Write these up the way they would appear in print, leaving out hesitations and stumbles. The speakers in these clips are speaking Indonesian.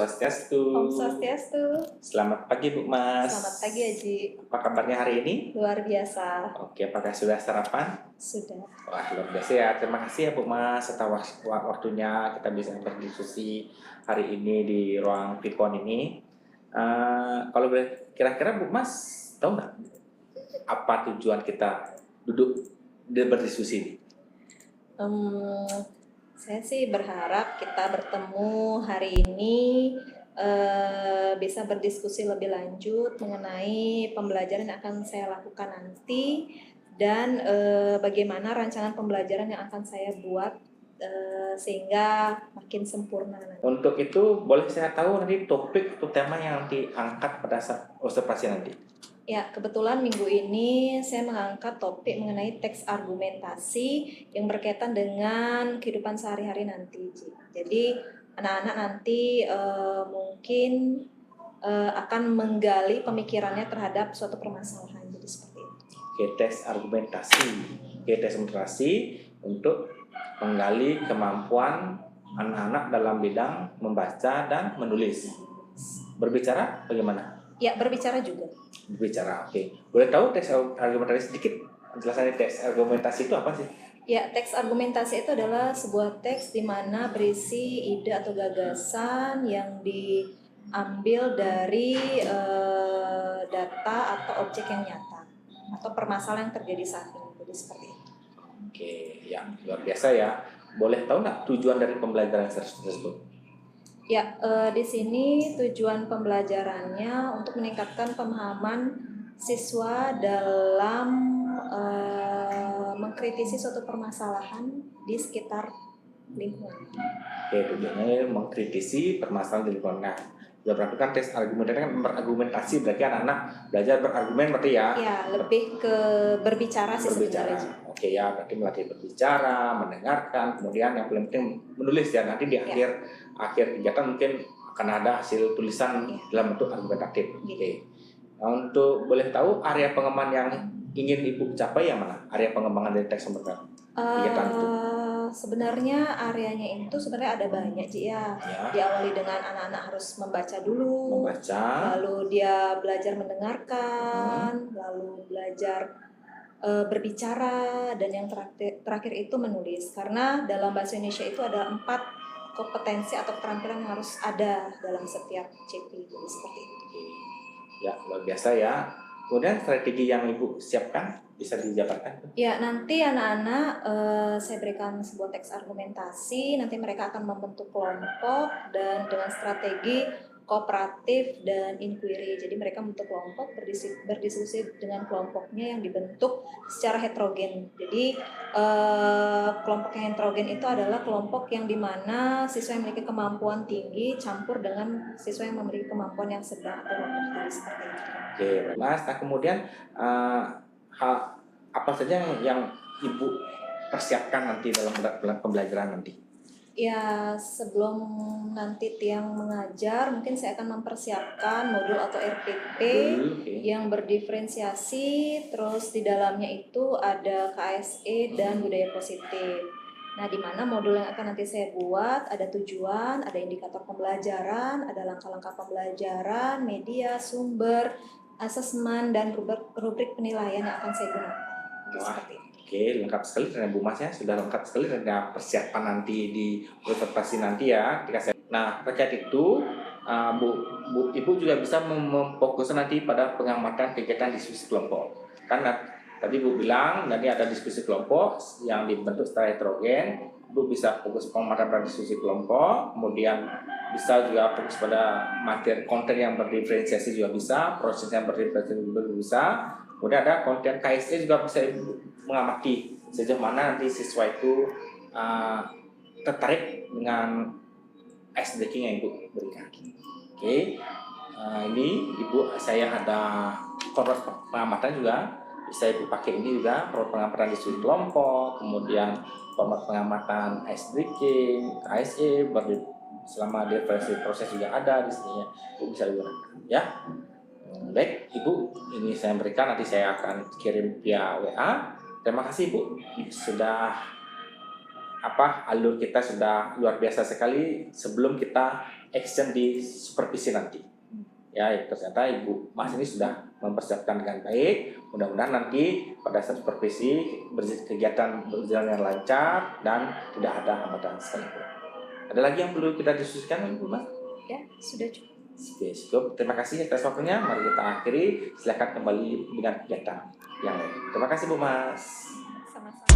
Swastiastu. Om Swastiastu. Selamat pagi Bu Mas. Selamat pagi Haji. Apa kabarnya hari ini? Luar biasa. Oke, apakah sudah sarapan? Sudah. Wah, luar biasa ya. Terima kasih ya Bu Mas atas waktunya kita bisa berdiskusi hari ini di ruang Vipon ini. Kalau boleh kira-kira Bu Mas tahu nggak apa tujuan kita duduk dan berdiskusi ini? Saya sih berharap kita bertemu hari ini bisa berdiskusi lebih lanjut mengenai pembelajaran yang akan saya lakukan nanti dan bagaimana rancangan pembelajaran yang akan saya buat sehingga makin sempurna nanti. Untuk itu boleh saya tahu nanti topik atau tema yang diangkat pada saat observasi nanti? Ya, kebetulan minggu ini saya mengangkat topik mengenai teks argumentasi yang berkaitan dengan kehidupan sehari-hari nanti. Jadi anak-anak nanti mungkin akan menggali pemikirannya terhadap suatu permasalahan. Jadi seperti itu. Oke, teks argumentasi. Oke, teks argumentasi untuk menggali kemampuan anak-anak dalam bidang membaca dan menulis. Berbicara bagaimana? Ya, berbicara juga. Berbicara, oke. Boleh tahu teks argumentasi sedikit? Penjelasan teks argumentasi itu apa sih? Ya, teks argumentasi itu adalah sebuah teks di mana berisi ide atau gagasan yang diambil dari data atau objek yang nyata atau permasalahan yang terjadi saat ini. Jadi seperti itu. Oke, ya luar biasa ya. Boleh tahu nggak tujuan dari pembelajaran tersebut? Ya, di sini tujuan pembelajarannya untuk meningkatkan pemahaman siswa dalam mengkritisi suatu permasalahan di sekitar lingkungan. Oke, tujuannya mengkritisi permasalahan di lingkungan. Nah, ya berarti kan tes argumentasi kan berargumentasi, berarti anak-anak belajar berargumen berarti ya? Ya, lebih ke berbicara sih sebenarnya. Oke ya, berarti melatih berbicara, mendengarkan, kemudian yang paling penting menulis ya. Nanti di akhir kegiatan mungkin akan ada hasil tulisan dalam bentuk argumentatif. Oke. Nah, untuk boleh tahu area pengembangan yang ingin Ibu capai yang mana? Area pengembangan dari teks kegiatan itu? Sebenarnya areanya itu sebenarnya ada banyak Ci ya. Diawali dengan anak-anak harus membaca dulu. Lalu dia belajar mendengarkan, lalu belajar berbicara, dan yang terakhir itu menulis. Karena dalam bahasa Indonesia itu ada 4 kompetensi atau keterampilan yang harus ada dalam setiap CP. Jadi seperti itu. Ya, luar biasa ya. Kemudian strategi yang Ibu siapkan bisa dijabarkan? Ya, nanti anak-anak saya berikan sebuah teks argumentasi, nanti mereka akan membentuk kelompok dan dengan strategi kooperatif dan inquiry. Jadi mereka membentuk kelompok, berdiskusi dengan kelompoknya yang dibentuk secara heterogen. Jadi kelompok yang heterogen itu adalah kelompok yang dimana siswa yang memiliki kemampuan tinggi campur dengan siswa yang memiliki kemampuan yang sedang atau rendah, seperti itu. Oke, Mas. Nah kemudian hal apa saja yang Ibu persiapkan nanti dalam pembelajaran nanti? Ya, sebelum nanti Tiang mengajar, mungkin saya akan mempersiapkan modul atau RPP yang berdiferensiasi, terus di dalamnya itu ada KSE dan budaya positif. Nah, di mana modul yang akan nanti saya buat ada tujuan, ada indikator pembelajaran, ada langkah-langkah pembelajaran, media, sumber, asesmen, dan rubrik penilaian yang akan saya gunakan. Seperti itu. Oke, lengkap sekali dengan Bu Mas ya, sudah lengkap sekali dengan persiapan nanti di observasi nanti ya. Nah, terkait itu, Ibu juga bisa memfokuskan nanti pada pengamatan kegiatan diskusi kelompok. Karena tadi Bu bilang nanti ada diskusi kelompok yang dibentuk secara heterogen. Ibu bisa fokus pengamatan pada diskusi kelompok, kemudian bisa juga fokus pada materi konten yang berdiferensiasi juga bisa, proses yang berdiferensiasi juga bisa. Kemudian ada konten KSE juga bisa mengamati sejauh mana nanti siswa itu tertarik dengan ice breaking yang Ibu berikan. Oke, ini Ibu saya ada format pengamatan juga bisa Ibu pakai ini juga, format pengamatan diskusi kelompok, kemudian format pengamatan ice breaking, KSE selama diversi proses juga ada di sini ya, Ibu bisa gunakan ya. Baik Ibu, ini saya berikan, nanti saya akan kirim via WA. Terima kasih Ibu sudah alur kita sudah luar biasa sekali sebelum kita action di supervisi nanti. Ya, ternyata Ibu Mas ini sudah mempersiapkan dengan baik. Mudah-mudahan nanti pada saat supervisi kegiatan berjalan yang lancar dan tidak ada hambatan sekalipun. Ada lagi yang perlu kita diskusikan, Ibu Mas? Ya, sudah cukup. Oke, cukup. Terima kasih atas waktunya. Mari kita akhiri. Silakan kembali dengan kegiatan yang lain. Terima kasih, Bu Mas. Sama-sama.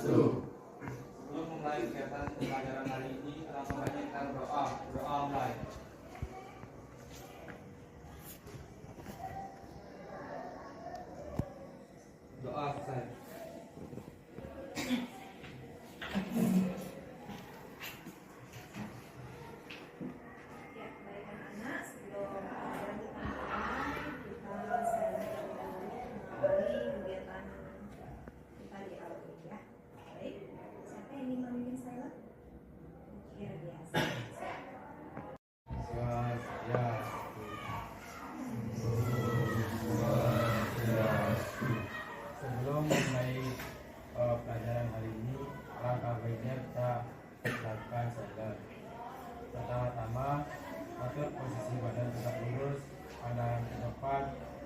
Sebelum memulai kegiatan pelajaran hari ini, alangkah baiknya kita berdoa. Berdoa mulai. Doa selesai. Ya, baik anak-anak, sebelum pelajaran kita mulai, kita share mengawali kegiatan kita di awal ini ya. Baik, siapa yang ingin memimpin saya? Kira biasa. Sebelum memulai pelajaran hari ini, alangkah baiknya kita lakukan sadar. Pertama-tama, atur posisi badan tegak lurus, pandangan ke depan,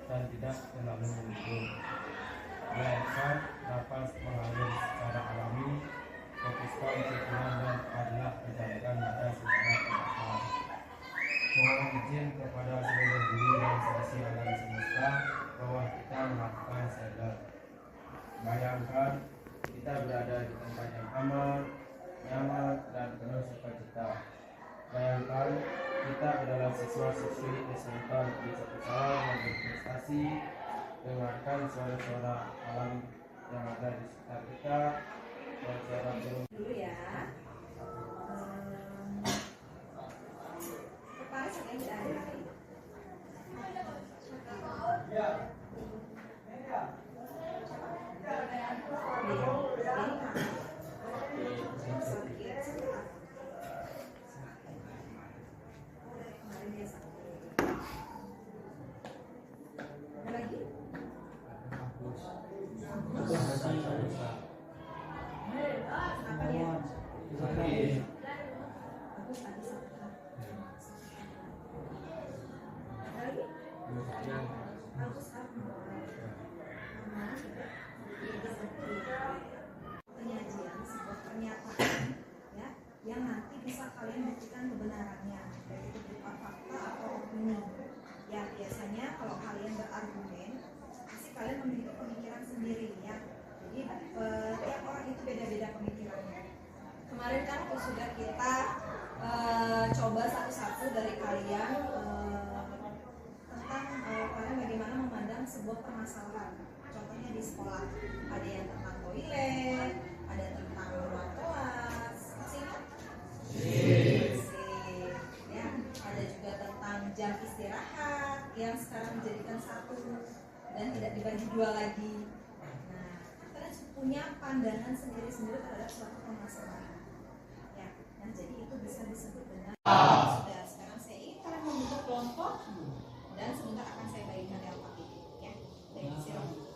dan tidak terlalu menunduk. Biarkan napas mengalir secara alami, fokuskan pikiran dan adalah pejamkan mata secara perlahan. Mohon izin kepada seluruh diri dan seisi alam semesta bahwa kita melakukan sadar. Bayangkan kita berada di tempat yang aman, nyaman, dan penuh sukacita. Bayangkan kita adalah siswa-siswi SMK di satu salah yang berprestasi. Dengarkan suara-suara alam yang ada di sekitar kita, suara-suara burung. Dulu ya. Kepala saya tidak ada. Ada lagi? Apa dia? Bagus, ada satu. Ada lagi? Bagus, penyajian sebuah pernyataan ya yang nanti bisa kalian buktikan kebenarannya, baik itu berupa fakta atau opini. Ya, biasanya kalau kalian berargumen pasti kalian memiliki pemikiran sendiri ya. Jadi tiap orang itu beda-beda pemikirannya. Kemarin kan sudah kita coba satu-satu dari kalian tentang kalian bagaimana memandang sebuah permasalahan. Contohnya di sekolah ada yang tentang toilet, ada tentang ruang kelas, masih ingat? Ya, ada juga tentang jam istirahat yang sekarang dijadikan satu dan tidak dibagi dua lagi. Nah, kalian punya pandangan sendiri-sendiri terhadap suatu permasalahan. Ya, nah jadi itu bisa disebut dengan sudah. Sekarang saya ingin kalian membentuk kelompok dan sebentar akan saya bagikan yang apa ya. Baik, silakan.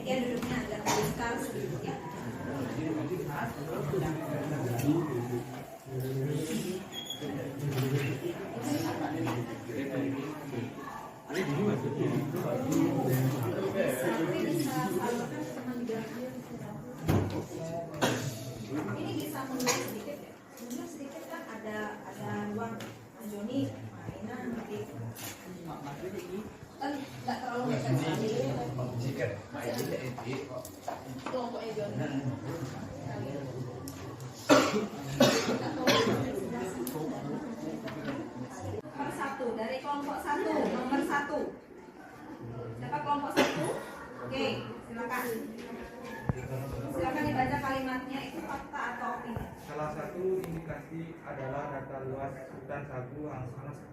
Ya, duduknya agak besar sedikit ya. Ini bisa mundur sedikit ya. Mundur sedikit kan ada ruang Joni mainan nanti. Kan nggak terlalu mepet sekali. Kelompoknya Joni. Nomor satu dari kelompok satu, nomor satu. Siapa kelompok satu? Oke, silakan. Silakan dibaca kalimatnya, itu fakta atau opini. Salah satu indikator dikasih adalah data luas hutan sagu,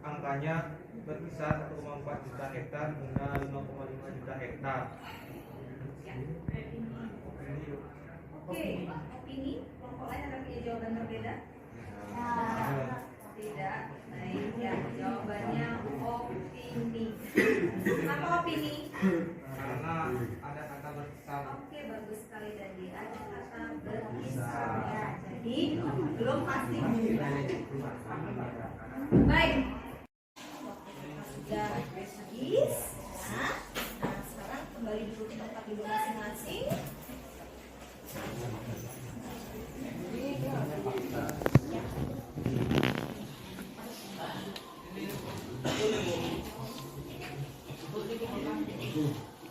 angkanya berkisar 1,4 juta hektar hingga 5,5 juta hektar. Oke, opini, kelompok lain ada punya jawaban berbeda? Tidak. Baik, ya, jawabannya opini. Kenapa opini? Karena ada kata berkisar. Oke, bagus sekali tadi. Ada kata berkisar ya. Jadi belum pasti. Baik. Sudah habis. Nah, sekarang kembali duduk di tempat duduk masing-masing.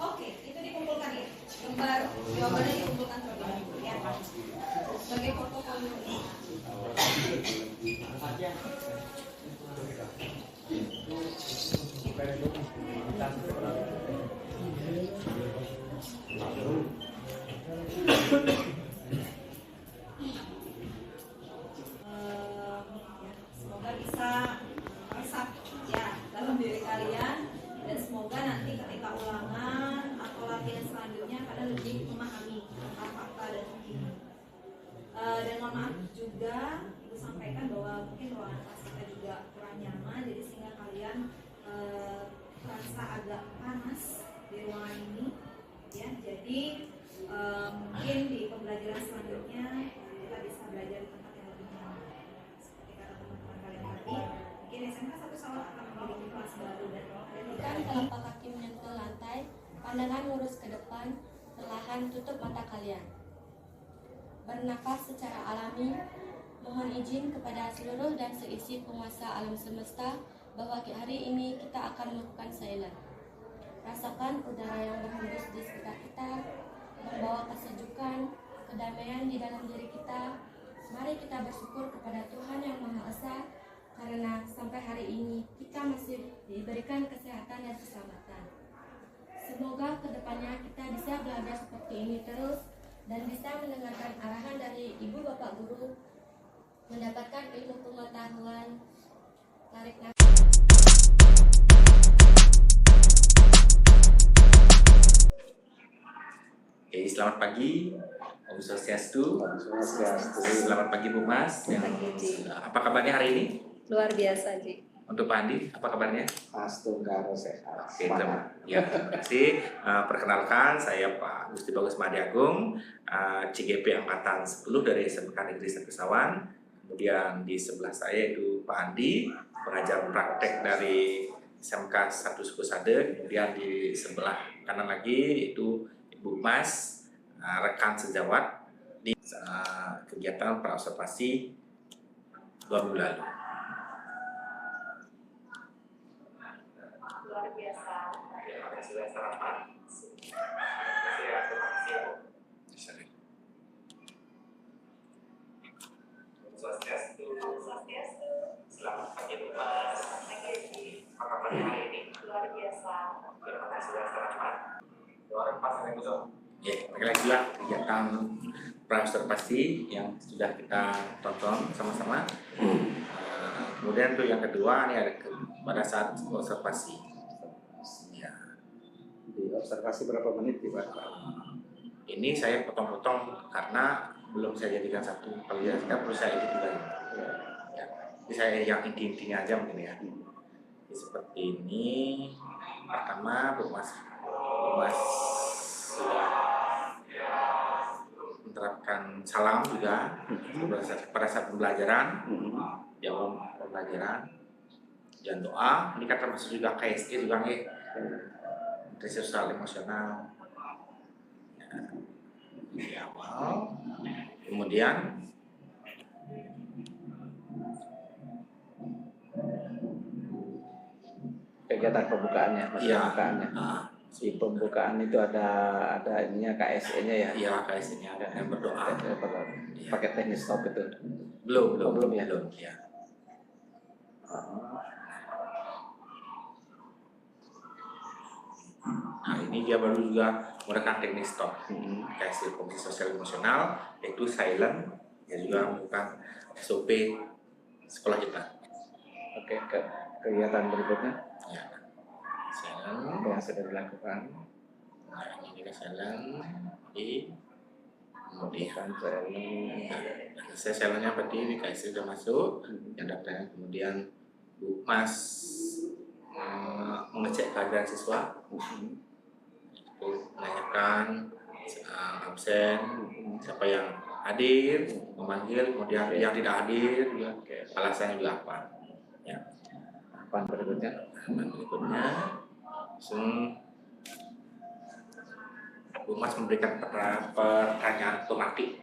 Oke, itu dikumpulkan ya. Gambar jawabannya dikumpulkan terlebih dahulu ya. Sebagai portofolio. Semoga bisa resap ya dalam diri kalian, dan semoga nanti ketika ulangan atau latihan selanjutnya kalian lebih memahami tentang fakta dan opini. Dan mohon maaf juga Ibu sampaikan bahwa mungkin ruangan kelas kita juga kurang nyaman, jadi sehingga kalian merasa agak panas di ruangan ini ya. Jadi mungkin di pembelajaran selanjutnya kita bisa belajar di tempat yang lebih nyaman. Seperti kata teman-teman kalian tadi, mungkin SMK 1 Salon akan memiliki kelas baru dan Bukan telapak kaki menyentuh lantai, pandangan lurus ke depan, perlahan tutup mata kalian. Bernafas secara alami, mohon izin kepada seluruh dan seisi penguasa alam semesta bahwa hari ini kita akan melakukan silent. Rasakan udara yang berhembus di sekitar kita, membawa kesejukan, kedamaian di dalam diri kita. Mari kita bersyukur kepada Tuhan Yang Maha Esa, karena sampai hari ini kita masih diberikan kesehatan dan keselamatan. Semoga kedepannya kita bisa belajar seperti ini terus dan bisa mendengarkan arahan dari ibu bapak guru, mendapatkan ilmu pengetahuan, tarik nafas. Oke, selamat pagi, Om Swastiastu. Selamat pagi Bu Mas. Apa kabarnya hari ini? luar biasa, Ji. Untuk Pak Andi, apa kabarnya? Tunggaro sehat. Oke, terima kasih. Perkenalkan, saya Pak Gusti Bagus Madiagung, CGP Angkatan 10 dari SMK Negeri Sapisawan. Kemudian di sebelah saya itu Pak Andi, pengajar praktek dari SMK 1 Sukusade. Kemudian di sebelah kanan lagi itu Ibu Mas, rekan sejawat di kegiatan praobservasi 2 minggu lalu. Luar biasa. Terima kasih sudah sarapan. Terima kasih. Swastiastu. Selamat pagi Bu Mas. Apa kabarnya hari ini? Luar biasa. Terima kasih sudah sarapan. Ya, lagi lah kegiatan praobservasi yang sudah kita tonton sama-sama. Kemudian tuh yang kedua ini ada pada saat observasi. Ya. Di observasi berapa menit di Pak? Ini saya potong-potong karena belum saya jadikan satu. Kalau ya saya perlu saya edit lagi. Ya. Jadi saya yang inti-intinya aja mungkin ya. Jadi seperti ini. Pertama, Bu Mas sudah menerapkan salam juga pada saat pembelajaran, jawab pembelajaran, dan doa. Ini kan termasuk juga KSE juga nih, nutrisi sosial emosional. Ya, di awal, kemudian Kegiatan pembukaannya, pembukaannya. Di pembukaan itu ada ininya KSE-nya ya. Iya, KSE-nya ada yang berdoa. Pakai teknis stop itu. Belum ya. Ya. Nah, ini dia baru juga menggunakan teknik stop. KSE Komisi Sosial Emosional, yaitu silent. Dia juga melakukan SOP sekolah kita. Oke, kegiatan berikutnya Ya, apa yang sudah dilakukan? nah ini kita jalan di kemudian saya jalannya berarti di KSC sudah masuk yang daftarnya, kemudian Bu Mas mengecek keadaan siswa, menanyakan absen, siapa yang hadir, memanggil, kemudian yang tidak hadir, alasannya juga apa. Ya. Tahapan berikutnya langsung Bu Mas memberikan pertanyaan tematik.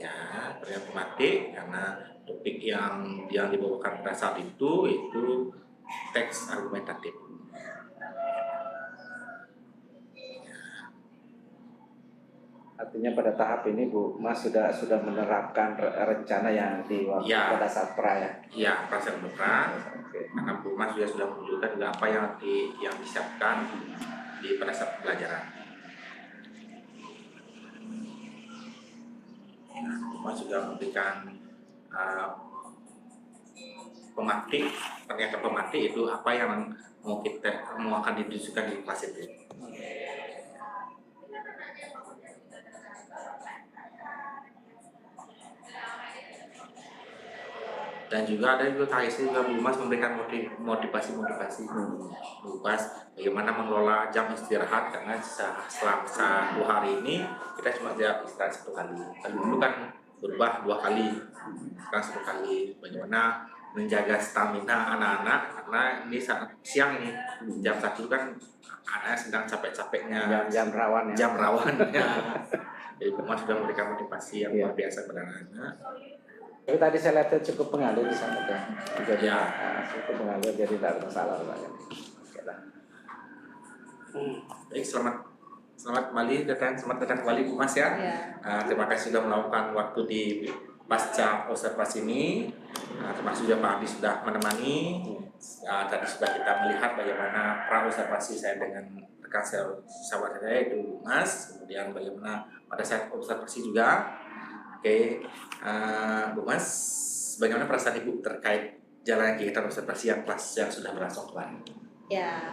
Ya, pertanyaan tematik karena topik yang dibawakan pada saat itu teks argumentatif. artinya pada tahap ini Bu Mas sudah menerapkan rencana yang pada saat pra ya? Iya, proses pra. Karena Bu Mas sudah menunjukkan juga apa yang disiapkan pada saat pembelajaran. Bu Mas juga memberikan pernyataan pematik itu apa yang mau akan ditujukan di kelas itu. Dan juga ada KSC juga Bu Mas memberikan motivasi bagaimana mengelola jam istirahat, karena selama 1 hari ini kita cuma istirahat 1 kali. Kalau dulu kan berubah 2 kali, sekarang 1 kali. Bagaimana menjaga stamina anak-anak, karena ini saat siang nih jam 1 kan anak sedang capek-capeknya, jam rawan ya. Jadi Bu Mas sudah memberikan motivasi yang luar biasa kepada anak-anak. Tapi tadi saya lihat cukup mengalir di sana kan. Jadi Ya. Cukup mengalir, jadi tidak ada masalah Pak. Oke lah. Baik, selamat datang kembali Bu Mas ya. Terima kasih sudah melakukan waktu di pasca observasi ini. Terima kasih juga Pak Adi sudah menemani. Tadi sudah kita melihat bagaimana pra observasi saya dengan rekan sahabat saya itu Bu Mas. Kemudian bagaimana pada saat observasi juga. Oke, Bu Mas, bagaimana perasaan Ibu terkait jalannya kegiatan observasi yang kelas yang sudah berlangsung kemarin? Ya,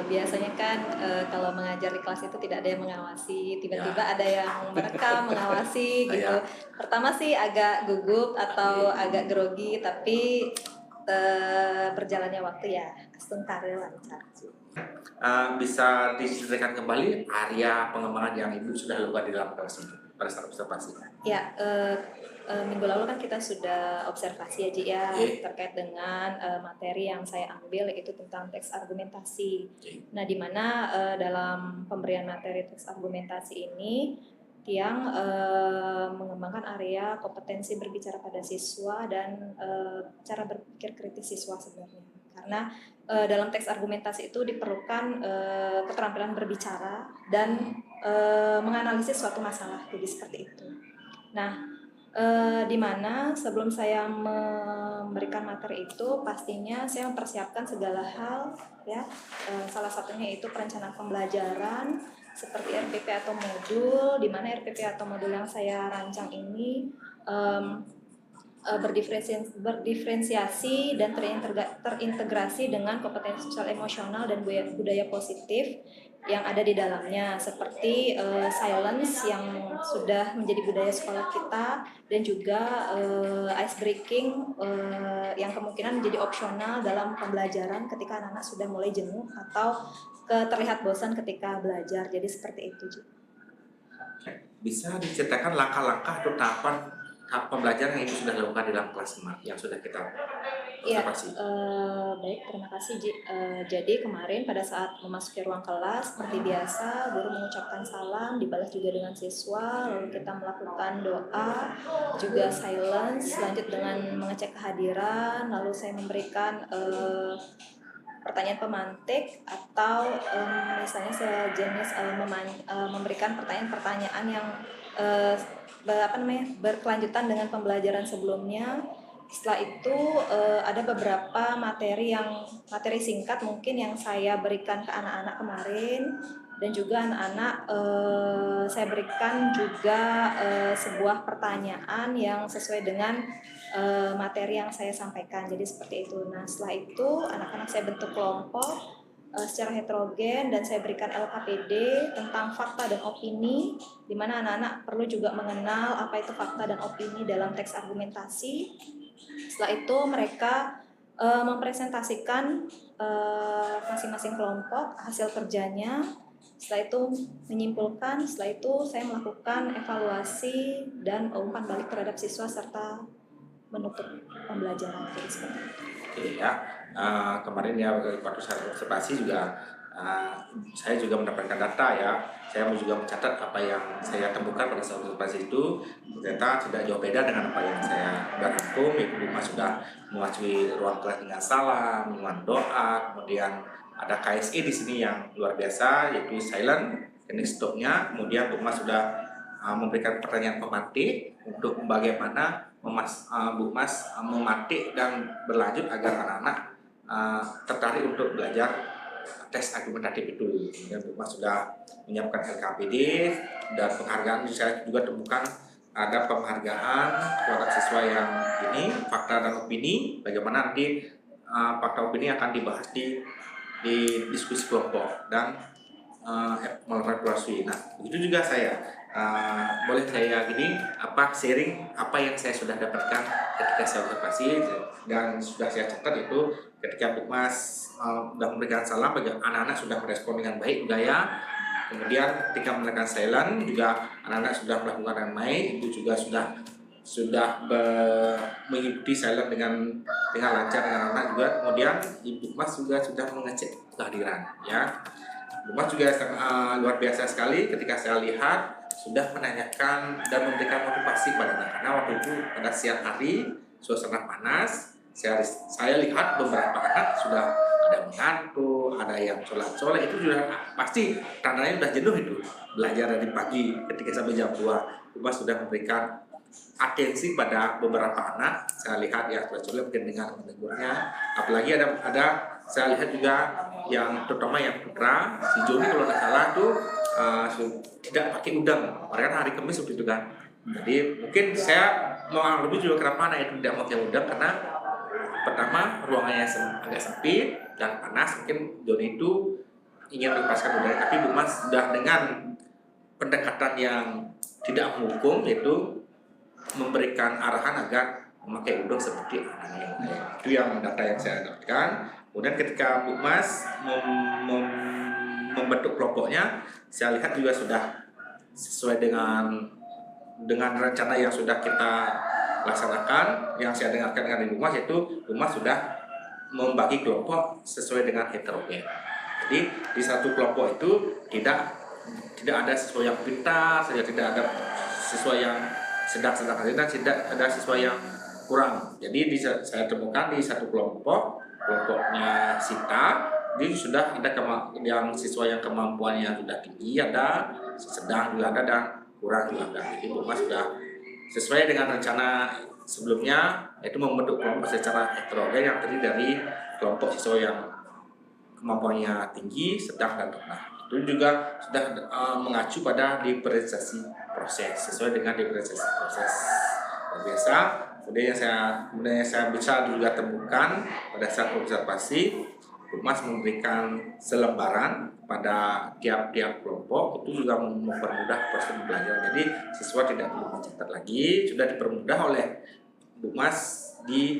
biasanya kan kalau mengajar di kelas itu tidak ada yang mengawasi, tiba-tiba ada yang merekam, mengawasi gitu. Pertama sih agak gugup atau agak grogi, tapi berjalannya waktu ya sebentar lancar. Bisa diceritakan kembali area pengembangan yang Ibu sudah lakukan di dalam kelas ini pada saat observasi? Ya, minggu lalu kan kita sudah observasi ya Ji ya, terkait dengan materi yang saya ambil yaitu tentang teks argumentasi. Nah, di mana dalam pemberian materi teks argumentasi ini yang mengembangkan area kompetensi berbicara pada siswa dan cara berpikir kritis siswa sebenarnya. Karena dalam teks argumentasi itu diperlukan keterampilan berbicara dan menganalisis suatu masalah, jadi seperti itu. Nah, di mana sebelum saya memberikan materi itu pastinya saya mempersiapkan segala hal ya, salah satunya itu perencanaan pembelajaran seperti RPP atau modul, di mana RPP atau modul yang saya rancang ini berdifferensiasi dan terintegrasi dengan kompetensi sosial emosional dan budaya positif yang ada di dalamnya, seperti silence yang sudah menjadi budaya sekolah kita, dan juga ice breaking yang kemungkinan menjadi opsional dalam pembelajaran ketika anak-anak sudah mulai jenuh atau terlihat bosan ketika belajar. Jadi seperti itu. Bisa diceritakan langkah-langkah atau tahapan pembelajaran yang Ibu sudah lakukan di dalam kelas yang sudah kita observasi? Baik, terima kasih Ji. Jadi kemarin pada saat memasuki ruang kelas, seperti biasa guru mengucapkan salam, dibalas juga dengan siswa, lalu kita melakukan doa, juga silence, lanjut dengan mengecek kehadiran, lalu saya memberikan pertanyaan pemantik atau misalnya sejenis memberikan pertanyaan-pertanyaan yang berkelanjutan dengan pembelajaran sebelumnya. Setelah itu ada beberapa materi singkat mungkin yang saya berikan ke anak-anak kemarin, dan juga anak-anak saya berikan juga sebuah pertanyaan yang sesuai dengan materi yang saya sampaikan. Jadi seperti itu. Nah, setelah itu anak-anak saya bentuk kelompok secara heterogen dan saya berikan LKPD tentang fakta dan opini, di mana anak-anak perlu juga mengenal apa itu fakta dan opini dalam teks argumentasi. Setelah itu mereka mempresentasikan masing-masing kelompok hasil kerjanya. Setelah itu menyimpulkan, setelah itu saya melakukan evaluasi dan umpan balik terhadap siswa serta menutup pembelajaran. Jadi seperti itu. Oke ya, kemarin ya waktu saya observasi juga saya juga mendapatkan data ya. Saya juga mencatat apa yang saya temukan pada saat observasi itu, ternyata tidak jauh beda dengan apa yang saya rangkum. Ibu Mas sudah memasuki ruang kelas dengan salam, dengan doa, kemudian ada KSE di sini yang luar biasa, yaitu silent, teknik stopnya. Kemudian Bu Mas sudah memberikan pertanyaan pemantik untuk bagaimana Bu Mas mematik dan berlanjut agar anak-anak tertarik untuk belajar tes argumentatif itu. Kemudian Bu Mas sudah menyiapkan LKPD dan penghargaan. Saya juga temukan ada penghargaan kepada siswa yang ini fakta dan opini. Bagaimana nanti fakta opini akan dibahas di diskusi kelompok dan evaluasi. Nah, itu juga saya. Boleh saya gini sharing apa yang saya sudah dapatkan ketika saya observasi dan sudah saya catat itu ketika Bu Mas sudah memberikan salam bagi anak-anak sudah merespon dengan baik juga ya. Kemudian ketika menekan silent juga anak-anak sudah melakukan dengan baik, itu juga sudah mengikuti silent dengan lancar dengan anak juga. Kemudian Ibu Mas juga sudah mengecek kehadiran ya. Bu Mas juga luar biasa sekali ketika saya lihat sudah menanyakan dan memberikan motivasi pada anak. Karena waktu itu pada siang hari suasana panas, saya lihat beberapa anak sudah ada mengantuk, ada yang colek-colek, itu sudah pasti tandanya sudah jenuh itu belajar dari pagi ketika sampai jam 2. Bu Mas sudah memberikan atensi pada beberapa anak. Saya lihat ya colek-colek mungkin dengan menegurnya. Apalagi ada saya lihat juga yang terutama yang putra si Joni kalau tidak salah tuh tidak pakai udang, karena hari Kamis waktu itu kan. Jadi mungkin saya mau lebih juga kenapa anak itu tidak pakai udang, karena pertama ruangannya agak sempit dan panas. Mungkin Joni itu ingin melepaskan udang, tapi Bu Mas sudah dengan pendekatan yang tidak menghukum, yaitu memberikan arahan agar memakai udang seperti anak yang lain. Itu yang data yang saya dapatkan. Kemudian ketika Bu Mas membentuk kelompoknya, saya lihat juga sudah sesuai dengan rencana yang sudah kita laksanakan. Yang saya dengarkan dengan Ibu Mas, yaitu Bu Mas sudah membagi kelompok sesuai dengan heterogen. Jadi di satu kelompok itu tidak ada siswa yang pintar, tidak ada siswa yang sedang-sedang saja, dan tidak ada siswa yang kurang. Jadi saya temukan di satu kelompoknya Sita, jadi sudah ada yang siswa yang kemampuannya sudah tinggi ada, sedang juga ada, dan kurang juga ada. Jadi Bu Mas sudah sesuai dengan rencana sebelumnya, yaitu membentuk kelompok secara heterogen yang terdiri dari kelompok siswa yang kemampuannya tinggi, sedang, dan rendah. Itu juga sudah mengacu pada diferensiasi proses sesuai dengan diferensiasi proses biasa. Kemudian yang saya bisa juga temukan pada saat observasi, Bu Mas memberikan selembaran pada tiap-tiap kelompok, itu juga mempermudah proses belajar. Jadi siswa tidak perlu mencatat lagi, sudah dipermudah oleh Bu Mas di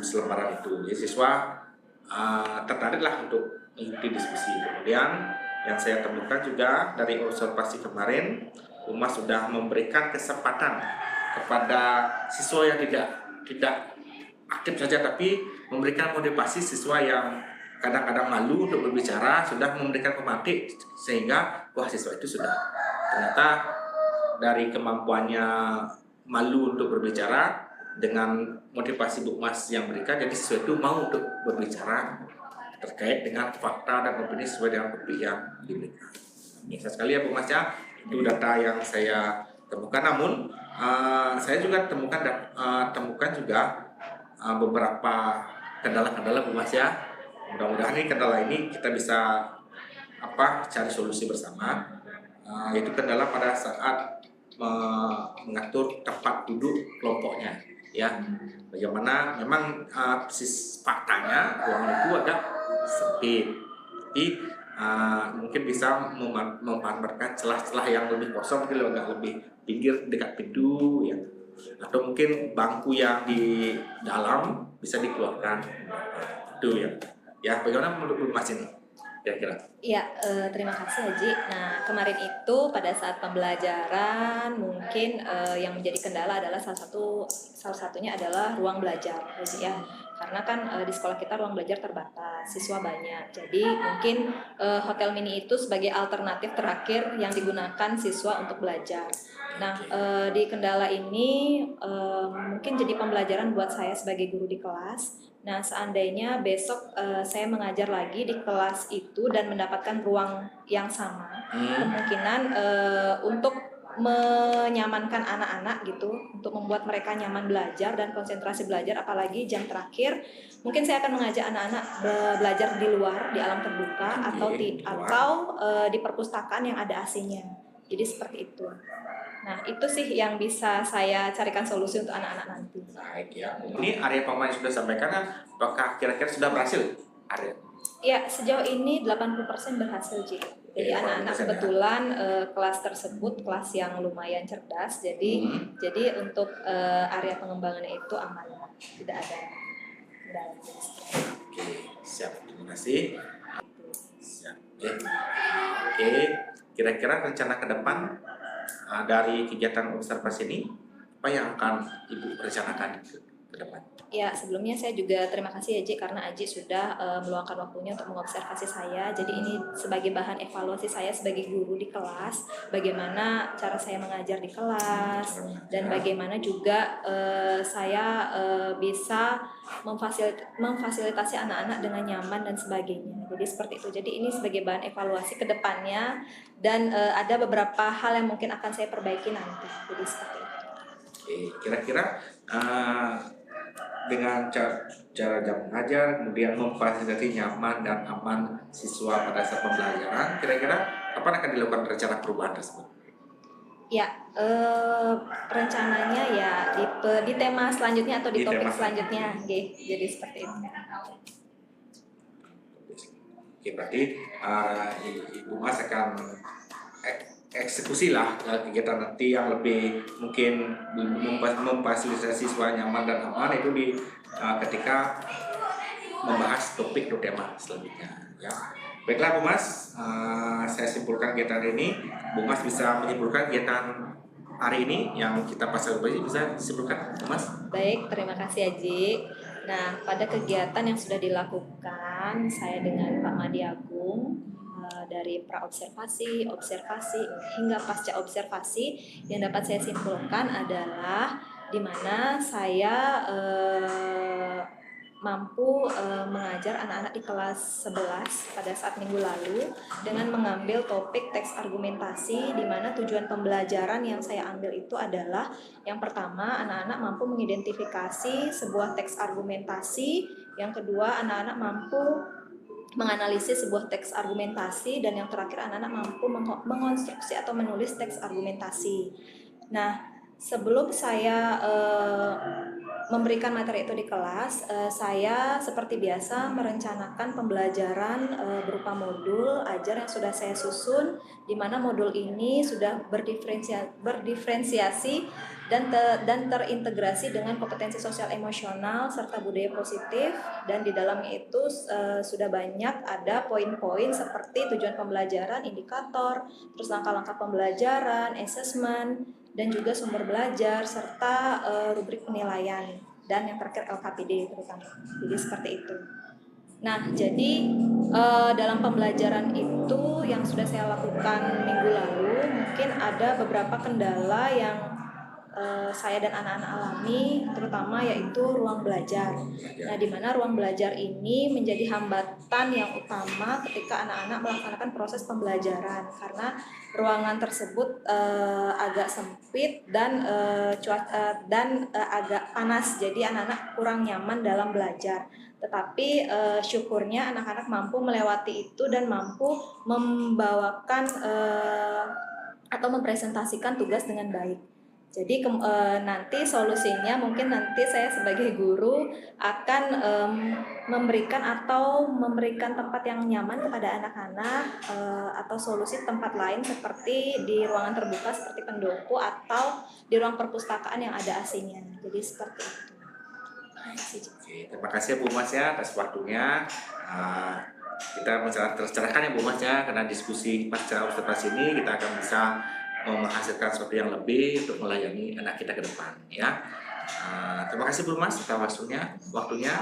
selembaran itu. Jadi siswa tertariklah untuk mengikuti diskusi. Kemudian yang saya temukan juga dari observasi kemarin, Bu Mas sudah memberikan kesempatan kepada siswa yang tidak aktif saja, tapi memberikan motivasi siswa yang kadang-kadang malu untuk berbicara, sudah memberikan pemantik sehingga siswa itu sudah ternyata dari kemampuannya malu untuk berbicara, dengan motivasi Bu Mas yang berikan, jadi siswa itu mau untuk berbicara terkait dengan fakta dan opini sesuai dengan topik yang diberikan. Biasa sekali ya Bu Mas ya, itu data yang saya temukan. Namun saya juga temukan juga beberapa kendala-kendala Bu Mas ya. Mudah-mudahan kendala ini kita bisa cari solusi bersama. Itu kendala pada saat mengatur tempat duduk kelompoknya, ya. Bagaimana memang faktanya ruangan itu agak sempit, tapi mungkin bisa memanfaatkan celah-celah yang lebih kosong, mungkin agak lebih pinggir dekat pintu, ya. Atau mungkin bangku yang di dalam bisa dikeluarkan, itu ya. Ya, bagaimana menurut Mas ini? Kira-kira? Iya, terima kasih Haji. Nah, kemarin itu pada saat pembelajaran mungkin yang menjadi kendala adalah salah satunya adalah ruang belajar, Haji ya. Karena kan di sekolah kita ruang belajar terbatas, siswa banyak. Jadi mungkin hotel mini itu sebagai alternatif terakhir yang digunakan siswa untuk belajar. Nah, di kendala ini mungkin jadi pembelajaran buat saya sebagai guru di kelas. Nah, seandainya besok saya mengajar lagi di kelas itu dan mendapatkan ruang yang sama, kemungkinan untuk menyamankan anak-anak gitu, untuk membuat mereka nyaman belajar dan konsentrasi belajar, apalagi jam terakhir, mungkin saya akan mengajak anak-anak belajar di luar, di alam terbuka, atau di perpustakaan yang ada AC-nya. Jadi seperti itu. Nah, itu sih yang bisa saya carikan solusi untuk anak-anak nanti. Baik ya. Ini area pemain sudah sampaikan, apakah kira-kira sudah berhasil? Area? Ya, sejauh ini 80% berhasil, Ji. Jadi anak-anak kebetulan kelas tersebut kelas yang lumayan cerdas. Jadi untuk area pengembangannya itu aman, tidak ada kendala. Oke, siap. Terima kasih. Siap. Oke. Kira-kira rencana ke depan dari kegiatan observasi ini, apa yang akan Ibu rencanakan ke depan? Ya, sebelumnya saya juga terima kasih ya, Ji, karena Aji sudah meluangkan waktunya untuk mengobservasi saya. Jadi ini sebagai bahan evaluasi saya sebagai guru di kelas, bagaimana cara saya mengajar di kelas, dan bagaimana juga saya bisa memfasilitasi anak-anak dengan nyaman dan sebagainya. Jadi seperti itu. Jadi ini sebagai bahan evaluasi ke depannya, dan ada beberapa hal yang mungkin akan saya perbaiki nanti. Jadi seperti itu. Oke, kira-kira dengan cara jam mengajar, kemudian memfasilitasi nyaman dan aman siswa pada saat pembelajaran, kira-kira apa akan dilakukan rencana perubahan tersebut? Ya, rencananya ya di tema selanjutnya atau di topik selanjutnya, jadi seperti itu. Oke, berarti Ibu Mas akan eksekusi lah kegiatan nanti yang lebih mungkin memfasilitasi siswa nyaman dan aman itu ketika membahas topik atau tema selanjutnya, ya. Baiklah Bu Mas, saya simpulkan kegiatan ini. Bu Mas bisa menyimpulkan kegiatan hari ini yang kita fasilitasi, bisa disimpulkan Bu Mas? Baik, terima kasih Haji. Nah, pada kegiatan yang sudah dilakukan saya dengan Pak Madi Agung, dari praobservasi, observasi, hingga pasca observasi, yang dapat saya simpulkan adalah di mana saya mampu mengajar anak-anak di kelas 11 pada saat minggu lalu dengan mengambil topik teks argumentasi, di mana tujuan pembelajaran yang saya ambil itu adalah yang pertama, anak-anak mampu mengidentifikasi sebuah teks argumentasi, yang kedua, anak-anak mampu menganalisis sebuah teks argumentasi, dan yang terakhir, anak-anak mampu mengonstruksi atau menulis teks argumentasi. Nah, sebelum saya memberikan materi itu di kelas, saya seperti biasa merencanakan pembelajaran berupa modul ajar yang sudah saya susun, di mana modul ini sudah berdifferensiasi dan terintegrasi dengan kompetensi sosial emosional serta budaya positif, dan di dalamnya itu sudah banyak ada poin-poin seperti tujuan pembelajaran, indikator, terus langkah-langkah pembelajaran, assessment, dan juga sumber belajar serta rubrik penilaian, dan yang terakhir LKPD terutama. Jadi seperti itu. Nah, jadi dalam pembelajaran itu yang sudah saya lakukan minggu lalu, mungkin ada beberapa kendala yang saya dan anak-anak alami, terutama yaitu ruang belajar. Nah, di mana ruang belajar ini menjadi hambatan yang utama ketika anak-anak melaksanakan proses pembelajaran, karena ruangan tersebut agak sempit dan agak panas, jadi anak-anak kurang nyaman dalam belajar. Tetapi syukurnya anak-anak mampu melewati itu dan mampu membawakan atau mempresentasikan tugas dengan baik. Jadi nanti solusinya mungkin nanti saya sebagai guru akan memberikan tempat yang nyaman kepada anak-anak, atau solusi tempat lain seperti di ruangan terbuka seperti pendopo atau di ruang perpustakaan yang ada AC-nya. Jadi seperti itu. Oke, terima kasih Bu Mas ya atas waktunya. Kita tercerahkan ya Bu Mas ya, karena diskusi pasca observasi ini kita akan bisa menghasilkan sesuatu yang lebih untuk melayani anak kita ke depan ya. Terima kasih Bu Mas atas waktunya.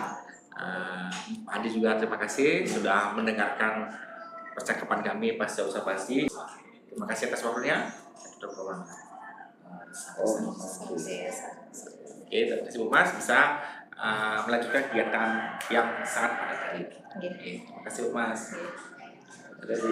Adi juga terima kasih sudah mendengarkan percakapan kami pasca observasi. Terima kasih atas waktunya. Tutup ruangan. Oke, terima kasih Bu Mas bisa melanjutkan kegiatan yang sangat padat tadi. Oke, terima kasih Bu Mas. Jadi